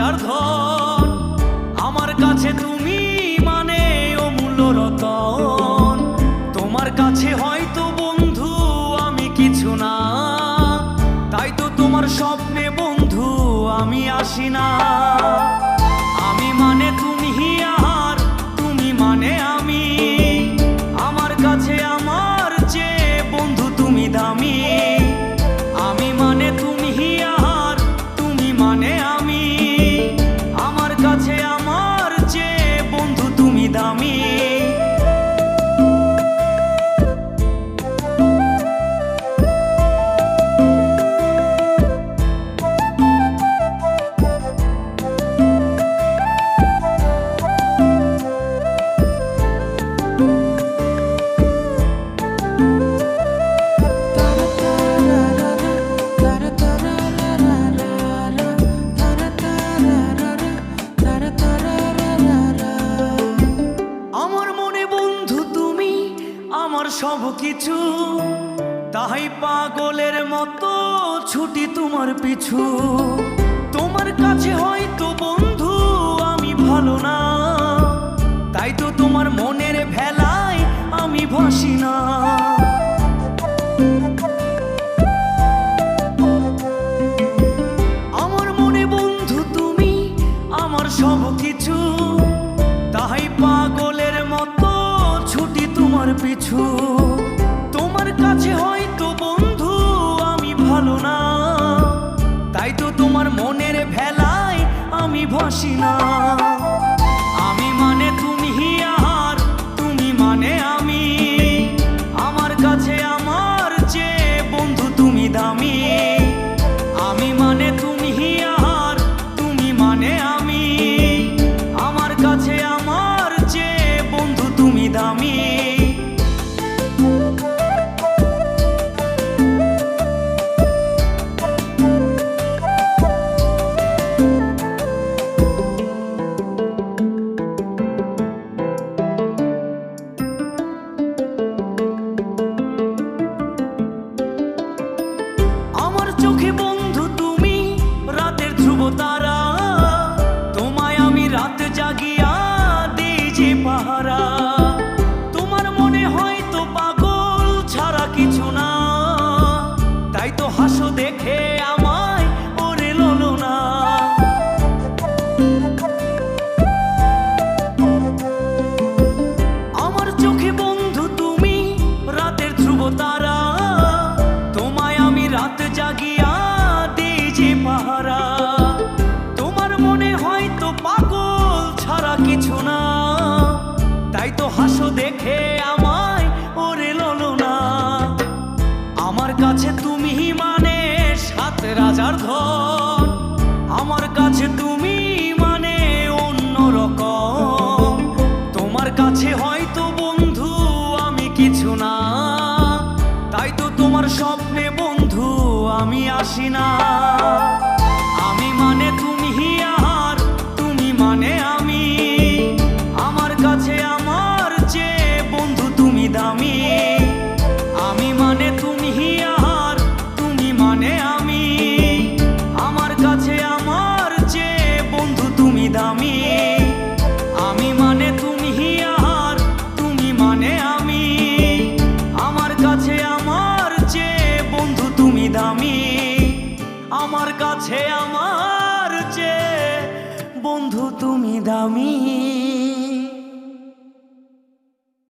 রাজার ধন। আমার কাছে তুমি মানে অমূল্য রতন। তোমার কাছে হয়তো বন্ধু আমি কিছু না, তাই তো তোমার স্বপ্নে বন্ধু আমি আসি না। আমি মানে তুমি আর তুমি মানে আমি, আমার কাছে আমার চেয়ে বন্ধু তুমি দামি। আমি মানে তুমি আর তুমি মানে আমি, আমার কাছে আমার চেয়ে বন্ধু তুমি দামি। আমার সব কিছু, তাই পাগলের মতো ছুটি তোমার পিছু। তোমার কাছে হয়তো বন্ধু আমি ভালো না, তাই তো তোমার মনের ভেলায় আমি ভাসি না। আমার মনে বন্ধু তুমি আমার সব কিছু, তাই পাগলের মতো ছুটি তোমার পিছু। তোমার কাছে হয়তো বন্ধু আমি ভালো না, তাই তো তোমার মনের ভেলায় আমি ভাসি না। আমি মানে তুমি আর তুমি মানে আমি, আমার কাছে আমার চেয়ে বন্ধু তুমি দামি। আমি মানে তুমি আর তুমি মানে আমি, আমার কাছে আমার চেয়ে বন্ধু তুমি দামি। আমার চোখে বন্ধু তুমি রাতের ধ্রুব তারা, তোমায় আমি রাত জাগিয়া দিই যে পাহারা। তোমার মনে হয়তো পাগল ছাড়া কিছু না, তাই তো হাসো দেখে আমায় ওরে ললো না। আমার চোখে বন্ধু তুমি রাতের ধ্রুব তারা, তোমায় আমি রাত জাগিয়া দিই যে পাহারা। তোমার মনে হয়তো পাগল ছাড়া কিছু না, তাই তো হাসো দেখে আমায় ওরে ললো না। আমার কাছে তুমি মানে সাত রাজার ধন, আমার কাছে তুমি মানে অন্য রকম। তোমার কাছে হয়তো বন্ধু আমি কিছু না, তাই তো তোমার স্বপ্নে বন্ধু আমি আসি না। আমি মানে তুমি আর তুমি মানে আমি, আমার কাছে আমার চেয়ে বন্ধু তুমি দামি। আমি মানে তুমি আর তুমি মানে আমি, আমার কাছে আমার চেয়ে বন্ধু তুমি দামি। আমি মানে তুমি আর তুমি মানে আমি, আমার কাছে আমার চেয়ে বন্ধু তুমি দামি। আমার কাছে আমার চেয়ে বন্ধু তুমি দামি।